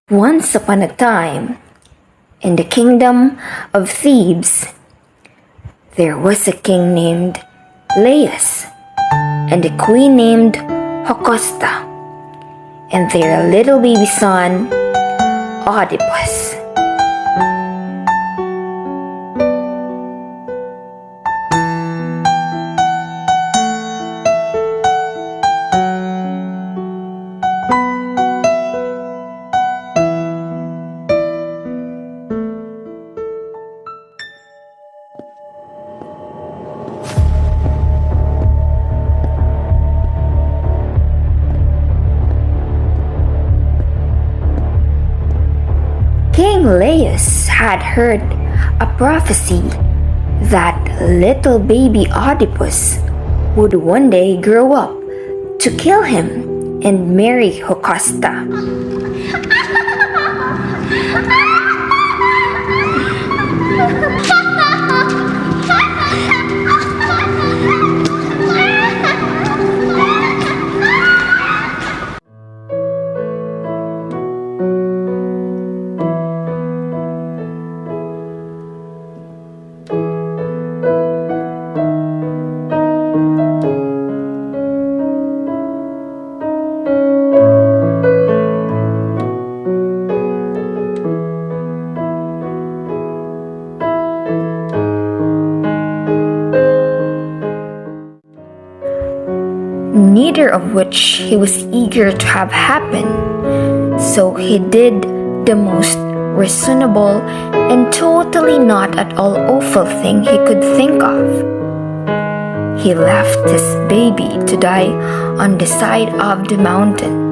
Once upon a time, in the kingdom of Thebes, there was a king named Laius and a queen named Hocosta, and their little baby son, OEDIPUS. King Laius had heard a prophecy that little baby OEDIPUS would one day grow up to kill him and marry Hocosta. Neither of which he was eager to have happen, so he did the most reasonable and totally not at all awful thing he could think of. He left his baby to die on the side of the mountain.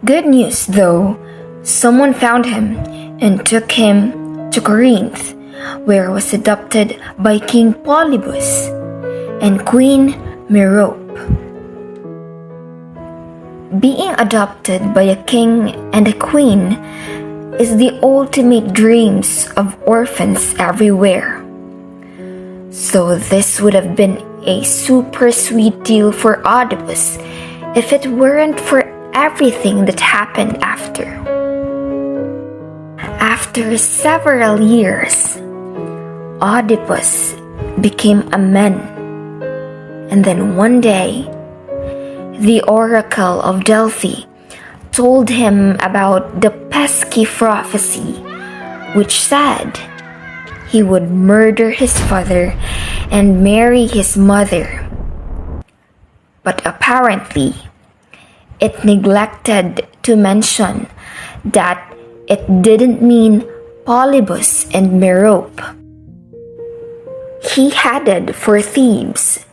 Good news, though, someone found him and took him to Corinth, where he was adopted by King Polybus and Queen Merope. Being adopted by a king and a queen is the ultimate dreams of orphans everywhere. So this would have been a super sweet deal for OEDIPUS if it weren't for everything that happened after. After several years, OEDIPUS became a man, and then one day, the oracle of Delphi told him about the pesky prophecy, which said he would murder his father and marry his mother. But apparently, it neglected to mention that it didn't mean Polybus and Merope. He headed for Thebes,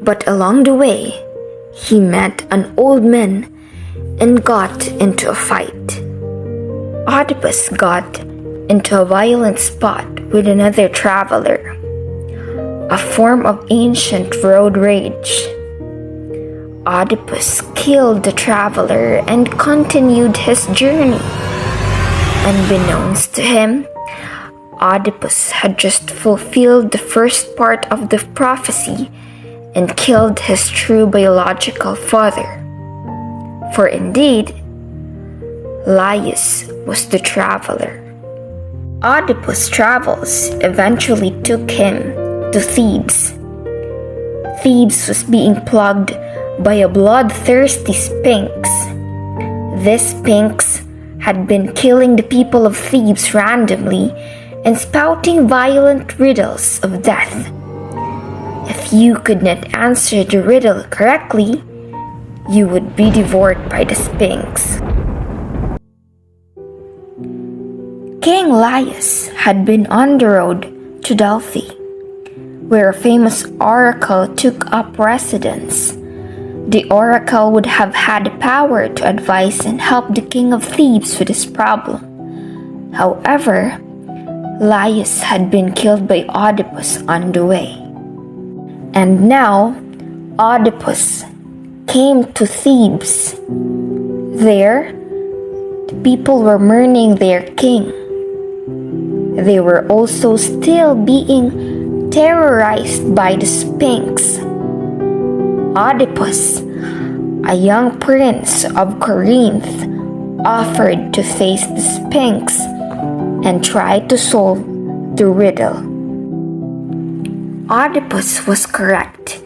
but along the way, he met an old man and got into a fight. OEDIPUS got into a violent spot with another traveler, a form of ancient road rage. OEDIPUS killed the traveler and continued his journey. Unbeknownst to him, OEDIPUS had just fulfilled the first part of the prophecy and killed his true biological father. For indeed, Laius was the traveler. OEDIPUS' travels eventually took him to Thebes. Thebes was being plagued by a bloodthirsty sphinx. This sphinx had been killing the people of Thebes randomly and spouting violent riddles of death. If you could not answer the riddle correctly, you would be devoured by the sphinx. King Laius had been on the road to Delphi, where a famous oracle took up residence. The oracle would have had the power to advise and help the king of Thebes with his problem. However, Laius had been killed by OEDIPUS on the way. And now, OEDIPUS, came to Thebes. There, the people were mourning their king. They were also still being terrorized by the Sphinx. Oedipus, a young prince of Corinth, offered to face the Sphinx and try to solve the riddle. Oedipus was correct,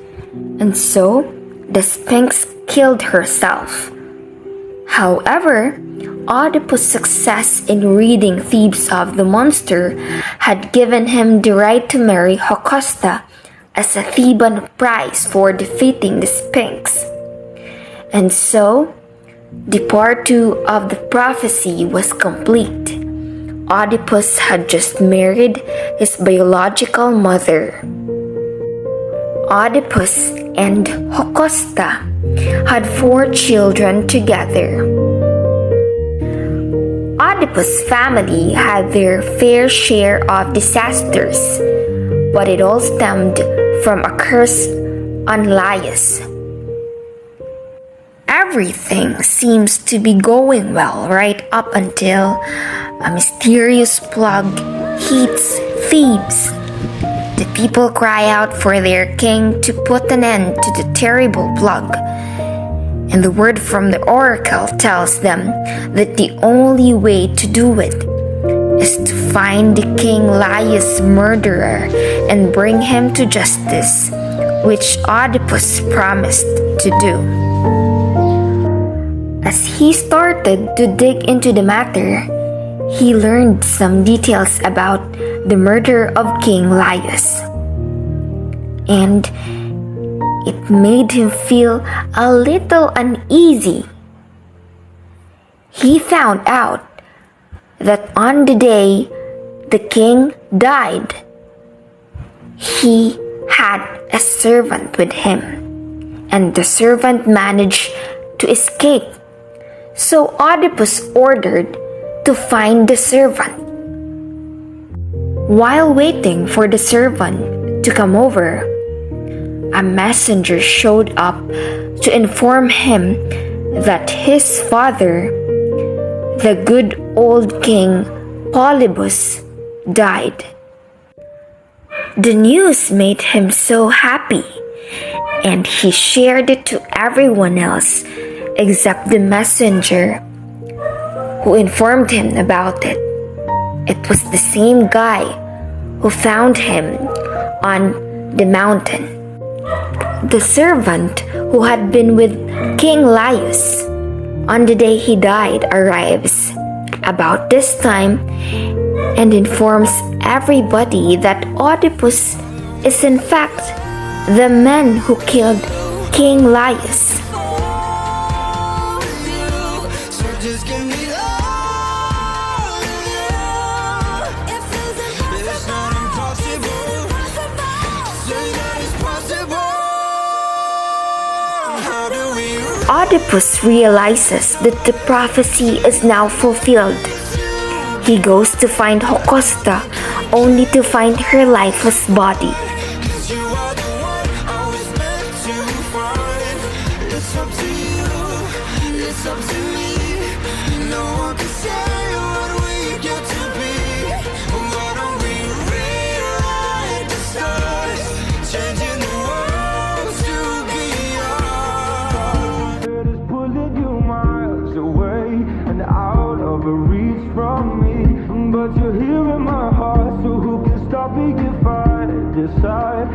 and so the Sphinx killed herself. However, Oedipus' success in ridding Thebes of the monster had given him the right to marry Jocasta as a Theban prize for defeating the Sphinx. And so, the part 2 of the prophecy was complete. Oedipus had just married his biological mother. Oedipus and Jocasta had 4 children together. Oedipus' family had their fair share of disasters, but it all stemmed from a curse on Laius. Everything seems to be going well right up until a mysterious plague hits Thebes. The people cry out for their king to put an end to the terrible plague, and the word from the oracle tells them that the only way to do it is to find the king Laius' murderer and bring him to justice, which Oedipus promised to do. As he started to dig into the matter, he learned some details about the murder of King Laius, and it made him feel a little uneasy. He found out that on the day the king died, he had a servant with him, and the servant managed to escape. So Oedipus ordered to find the servant. While waiting for the servant to come over, a messenger showed up to inform him that his father, the good old king Polybus, died. The news made him so happy, and he shared it to everyone else except the messenger who informed him about it. It was the same guy who found him on the mountain. The servant who had been with King Laius on the day he died arrives about this time and informs everybody that Oedipus is in fact the man who killed King Laius. Oedipus realizes that the prophecy is now fulfilled. He goes to find Jocasta, only to find her lifeless body. But you're here in my heart, so who can stop me if I decide?